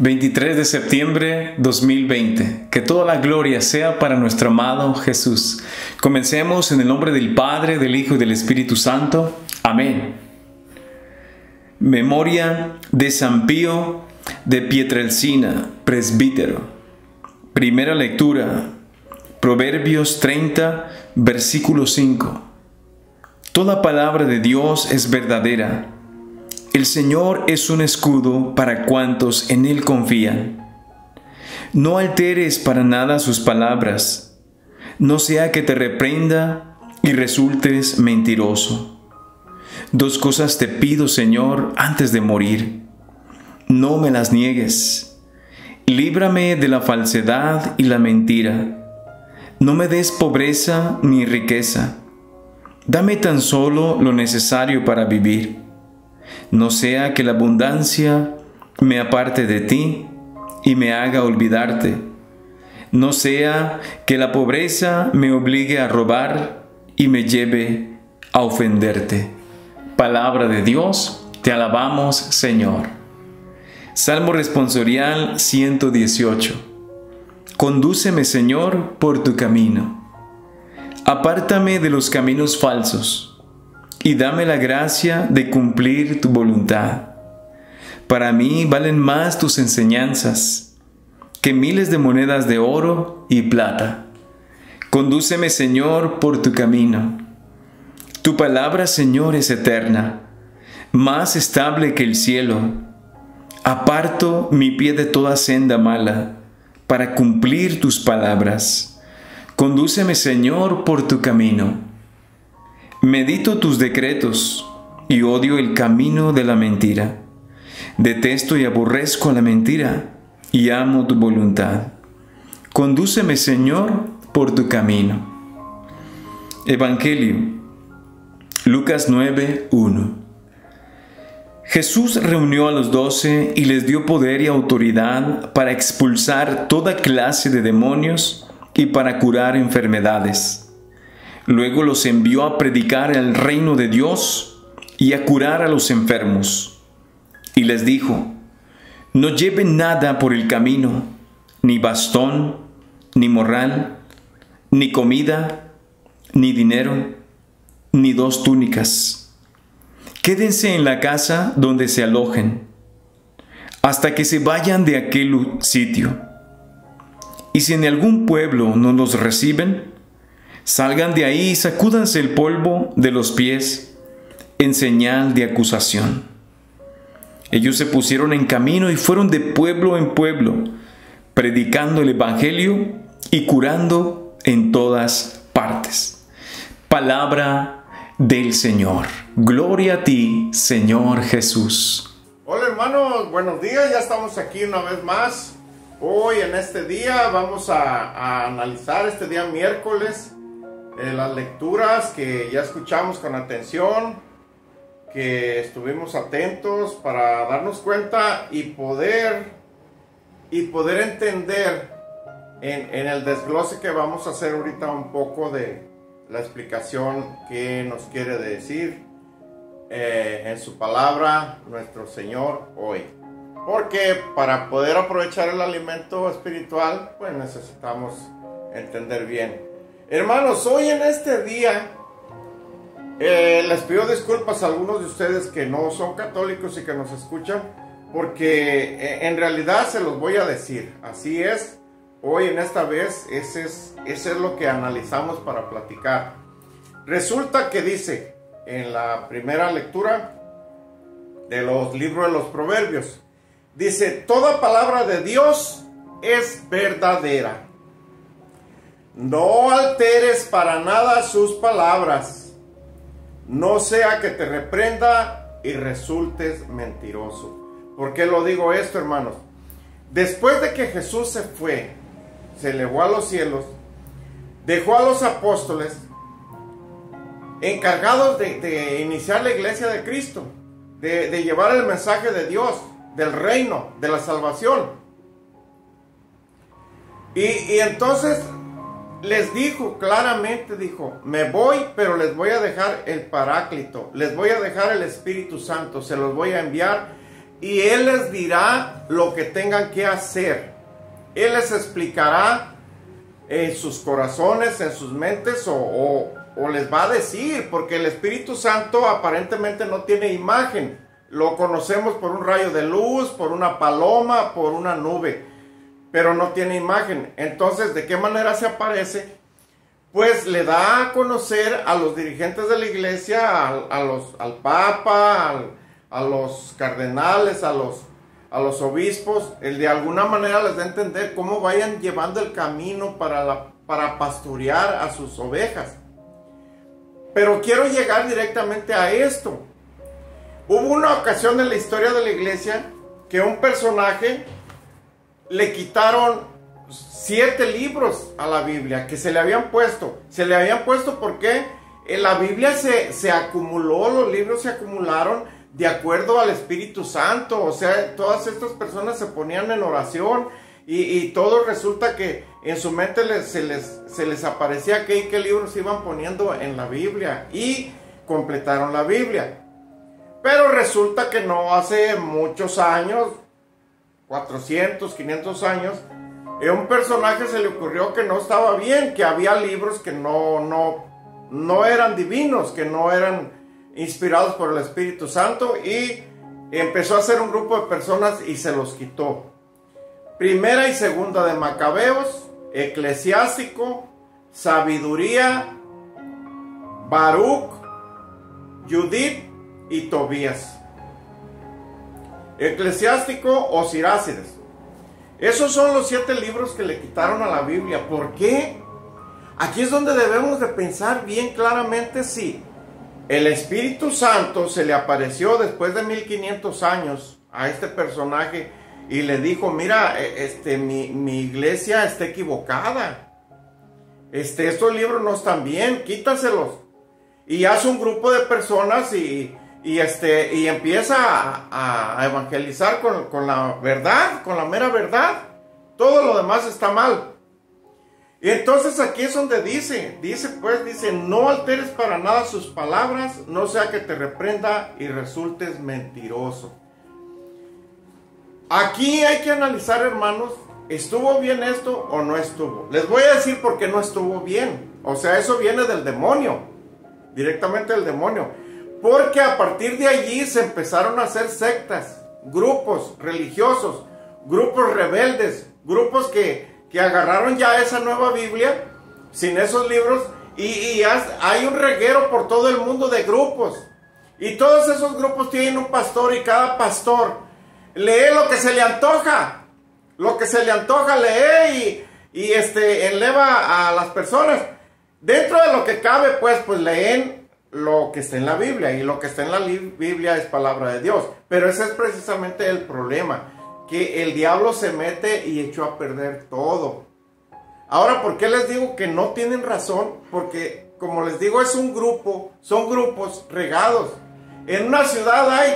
23 de septiembre 2020. Que toda la gloria sea para nuestro amado Jesús. Comencemos en el nombre del Padre, del Hijo y del Espíritu Santo. Amén. Memoria de San Pío de Pietrelcina, presbítero. Primera lectura, Proverbios 30, versículo 5. Toda palabra de Dios es verdadera. El Señor es un escudo para cuantos en Él confían. No alteres para nada sus palabras, no sea que te reprenda y resultes mentiroso. Dos cosas te pido, Señor, antes de morir. No me las niegues. Líbrame de la falsedad y la mentira. No me des pobreza ni riqueza. Dame tan solo lo necesario para vivir. No sea que la abundancia me aparte de ti y me haga olvidarte. No sea que la pobreza me obligue a robar y me lleve a ofenderte. Palabra de Dios, te alabamos, Señor. Salmo responsorial 118. Condúceme, Señor, por tu camino. Apártame de los caminos falsos y dame la gracia de cumplir tu voluntad. Para mí valen más tus enseñanzas que miles de monedas de oro y plata. Condúceme, Señor, por tu camino. Tu palabra, Señor, es eterna, más estable que el cielo. Aparto mi pie de toda senda mala para cumplir tus palabras. Condúceme, Señor, por tu camino. Medito tus decretos y odio el camino de la mentira. Detesto y aborrezco la mentira y amo tu voluntad. Condúceme, Señor, por tu camino. Evangelio, Lucas 9, 1. Jesús reunió a los 12 y les dio poder y autoridad para expulsar toda clase de demonios y para curar enfermedades. Luego los envió a predicar el reino de Dios y a curar a los enfermos. Y les dijo: no lleven nada por el camino, ni bastón, ni morral, ni comida, ni dinero, ni 2 túnicas. Quédense en la casa donde se alojen, hasta que se vayan de aquel sitio. Y si en algún pueblo no los reciben, salgan de ahí y sacúdanse el polvo de los pies en señal de acusación. Ellos se pusieron en camino y fueron de pueblo en pueblo, predicando el evangelio y curando en todas partes. Palabra del Señor. Gloria a ti, Señor Jesús. Hola hermanos, buenos días, ya estamos aquí una vez más. Hoy en este día vamos a analizar este día miércoles las lecturas que ya escuchamos con atención, que estuvimos atentos para darnos cuenta y poder entender en el desglose que vamos a hacer ahorita un poco de la explicación que nos quiere decir en su palabra nuestro Señor hoy. Porque para poder aprovechar el alimento espiritual, pues necesitamos entender bien. Hermanos, hoy en este día les pido disculpas a algunos de ustedes que no son católicos y que nos escuchan, porque en realidad se los voy a decir. Así es, hoy en esta vez, ese es lo que analizamos para platicar. Resulta que dice en la primera lectura de los libros de los Proverbios, dice: toda palabra de Dios es verdadera. No alteres para nada sus palabras, no sea que te reprenda y resultes mentiroso. ¿Por qué lo digo esto, hermanos? Después de que Jesús se fue, se elevó a los cielos, dejó a los apóstoles encargados de iniciar la iglesia de Cristo, de llevar el mensaje de Dios, del reino, de la salvación. Y entonces les dijo claramente, dijo: me voy, pero les voy a dejar el Paráclito, les voy a dejar el Espíritu Santo, se los voy a enviar y Él les dirá lo que tengan que hacer. Él les explicará en sus corazones, en sus mentes, o les va a decir, porque el Espíritu Santo aparentemente no tiene imagen. Lo conocemos por un rayo de luz, por una paloma, por una nube, pero no tiene imagen. Entonces, ¿de qué manera se aparece? Pues le da a conocer a los dirigentes de la iglesia, al Papa, a los cardenales, a los obispos. Él de alguna manera les da a entender cómo vayan llevando el camino para pastorear a sus ovejas. Pero quiero llegar directamente a esto. Hubo una ocasión en la historia de la iglesia que un personaje le quitaron 7 libros a la Biblia que se le habían puesto. Se le habían puesto porque en la Biblia se acumuló, los libros se acumularon de acuerdo al Espíritu Santo. O sea, todas estas personas se ponían en oración y todo resulta que en su mente se les aparecía qué libros se iban poniendo en la Biblia y completaron la Biblia. Pero resulta que no hace muchos años, 400, 500 años, a un personaje se le ocurrió que no estaba bien, que había libros que no eran divinos, que no eran inspirados por el Espíritu Santo, y empezó a hacer un grupo de personas y se los quitó. Primera y segunda de Macabeos, Eclesiástico, Sabiduría, Baruch, Judith y Tobías. Eclesiástico o Sirácides. Esos son los 7 libros que le quitaron a la Biblia. ¿Por qué? Aquí es donde debemos de pensar bien claramente si el Espíritu Santo se le apareció después de 1500 años a este personaje y le dijo: mira, mi iglesia está equivocada. Estos libros no están bien, quítaselos. Y hace un grupo de personas y empieza a evangelizar con la verdad, con la mera verdad. Todo lo demás está mal. Y entonces aquí es donde dice, no alteres para nada sus palabras, no sea que te reprenda y resultes mentiroso. Aquí hay que analizar, hermanos, ¿estuvo bien esto o no estuvo? Les voy a decir por qué no estuvo bien. O sea, eso viene del demonio, directamente del demonio. Porque a partir de allí se empezaron a hacer sectas, grupos religiosos, grupos rebeldes, grupos que agarraron ya esa nueva Biblia, sin esos libros, y hay un reguero por todo el mundo de grupos. Y todos esos grupos tienen un pastor, y cada pastor lee lo que se le antoja. Lo que se le antoja lee y eleva a las personas. Dentro de lo que cabe, pues leen lo que está en la Biblia, y lo que está en la Biblia es palabra de Dios. Pero ese es precisamente el problema, que el diablo se mete y echó a perder todo. Ahora, ¿por qué les digo que no tienen razón? Porque, como les digo, es un grupo, son grupos regados. En una ciudad hay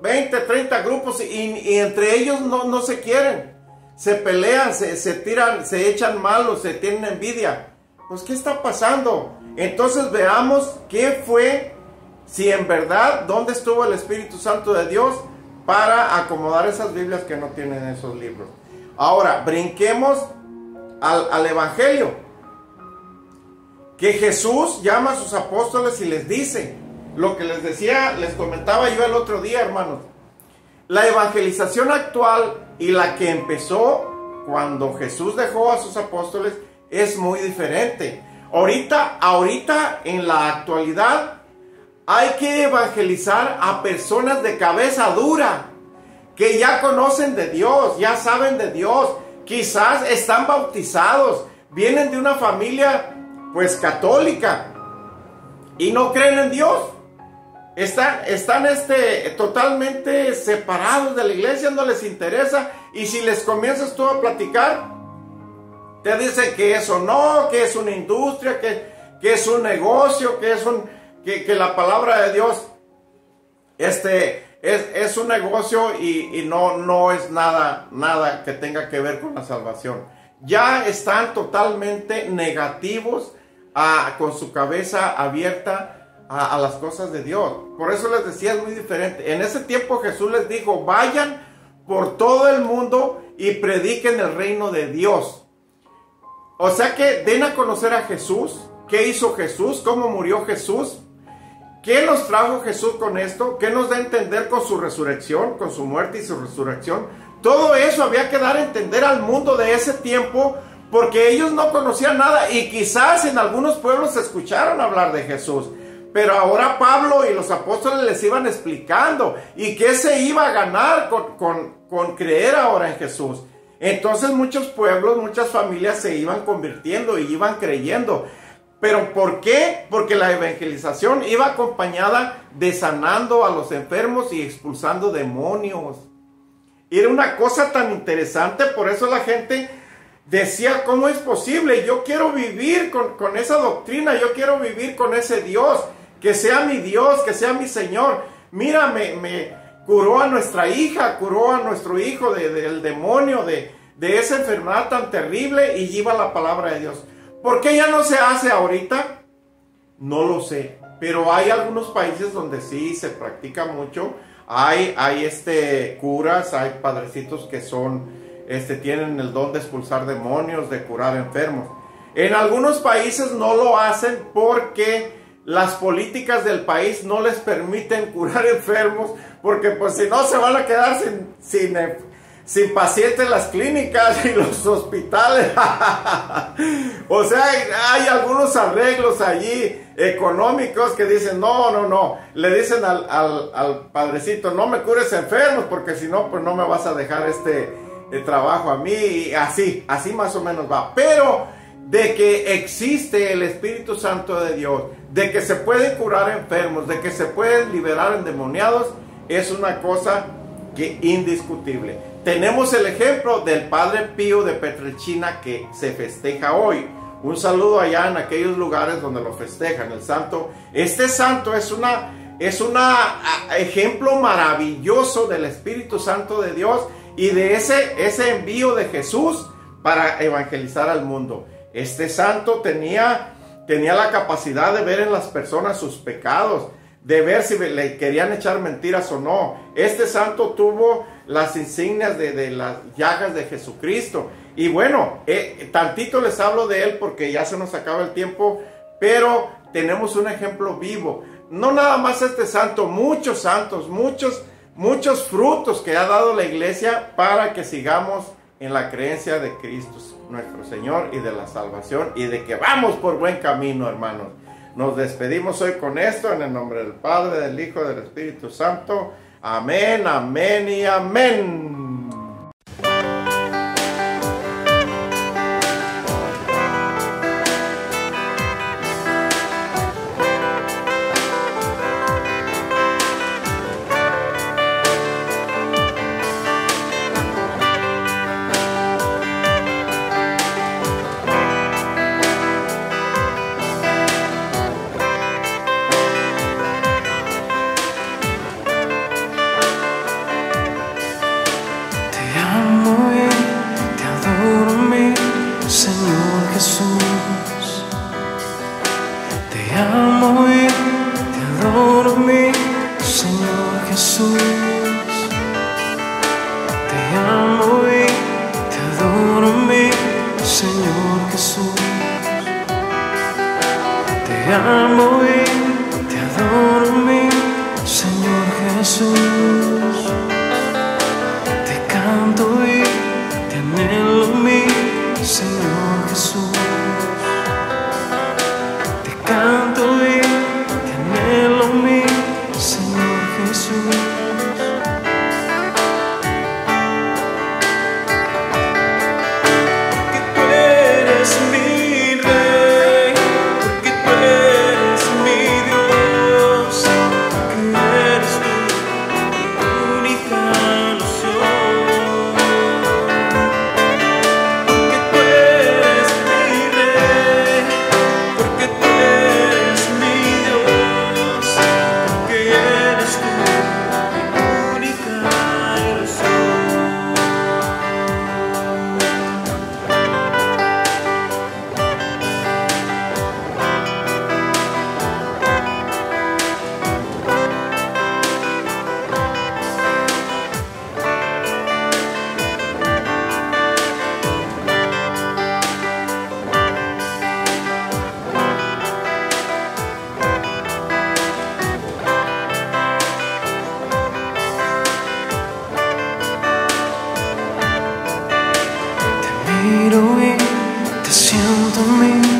20, 30 grupos y entre ellos no se quieren. Se pelean, se tiran, se echan malos, se tienen envidia. Pues, ¿qué está pasando? Entonces veamos qué fue, si en verdad, dónde estuvo el Espíritu Santo de Dios para acomodar esas Biblias que no tienen esos libros. Ahora, brinquemos al Evangelio. Que Jesús llama a sus apóstoles y les dice lo que les decía, les comentaba yo el otro día, hermanos. La evangelización actual y la que empezó cuando Jesús dejó a sus apóstoles es muy diferente. Ahorita en la actualidad hay que evangelizar a personas de cabeza dura, que ya conocen de Dios, ya saben de Dios, quizás están bautizados, vienen de una familia pues católica y no creen en Dios. Están totalmente separados de la iglesia, no les interesa, y si les comienzas tú a platicar, te dicen que eso no, que es una industria, que es un negocio, que la palabra de Dios es un negocio y no es nada que tenga que ver con la salvación. Ya están totalmente negativos, con su cabeza abierta a las cosas de Dios. Por eso les decía, es muy diferente. En ese tiempo Jesús les dijo, vayan por todo el mundo y prediquen el reino de Dios. O sea que den a conocer a Jesús. ¿Qué hizo Jesús? ¿Cómo murió Jesús? ¿Qué nos trajo Jesús con esto? ¿Qué nos da a entender con su resurrección, con su muerte y su resurrección? Todo eso había que dar a entender al mundo de ese tiempo, porque ellos no conocían nada y quizás en algunos pueblos escucharon hablar de Jesús. Pero ahora Pablo y los apóstoles les iban explicando y qué se iba a ganar con creer ahora en Jesús. Entonces muchos pueblos, muchas familias se iban convirtiendo y iban creyendo. ¿Pero por qué? Porque la evangelización iba acompañada de sanando a los enfermos y expulsando demonios. Era una cosa tan interesante, por eso la gente decía, ¿cómo es posible? Yo quiero vivir con esa doctrina, yo quiero vivir con ese Dios, que sea mi Dios, que sea mi Señor. Mira, me curó a nuestra hija, curó a nuestro hijo del demonio, de esa enfermedad tan terrible, y lleva la palabra de Dios. ¿Por qué ya no se hace ahorita? No lo sé, pero hay algunos países donde sí se practica mucho. Hay curas, hay padrecitos que tienen el don de expulsar demonios, de curar enfermos. En algunos países no lo hacen porque las políticas del país no les permiten curar enfermos, porque pues si no se van a quedar sin pacientes en las clínicas y los hospitales. O sea, hay algunos arreglos allí económicos que dicen, no, le dicen al padrecito, no me cures enfermos, porque si no, pues no me vas a dejar trabajo a mí, y así más o menos va. Pero de que existe el Espíritu Santo de Dios, de que se pueden curar enfermos, de que se pueden liberar endemoniados, es una cosa que indiscutible. Tenemos el ejemplo del Padre Pío de Pietrelcina, que se festeja hoy. Un saludo allá en aquellos lugares donde lo festejan, el santo. Este santo es un ejemplo maravilloso del Espíritu Santo de Dios y de ese envío de Jesús para evangelizar al mundo. Este santo tenía la capacidad de ver en las personas sus pecados, de ver si le querían echar mentiras o no. Este santo tuvo las insignias de las llagas de Jesucristo. Y bueno, tantito les hablo de él porque ya se nos acaba el tiempo, pero tenemos un ejemplo vivo. No nada más este santo, muchos santos, muchos frutos que ha dado la iglesia para que sigamos en la creencia de Cristo nuestro Señor y de la salvación, y de que vamos por buen camino, hermanos. Nos despedimos hoy con esto en el nombre del Padre, del Hijo y del Espíritu Santo. Amén, amén y amén. Te amo y te adoro, mi Señor Jesús. Te canto y te anhelo, mi Señor Jesús. Te canto y te anhelo, mi Señor Jesús. Mi miro y te siento en mí.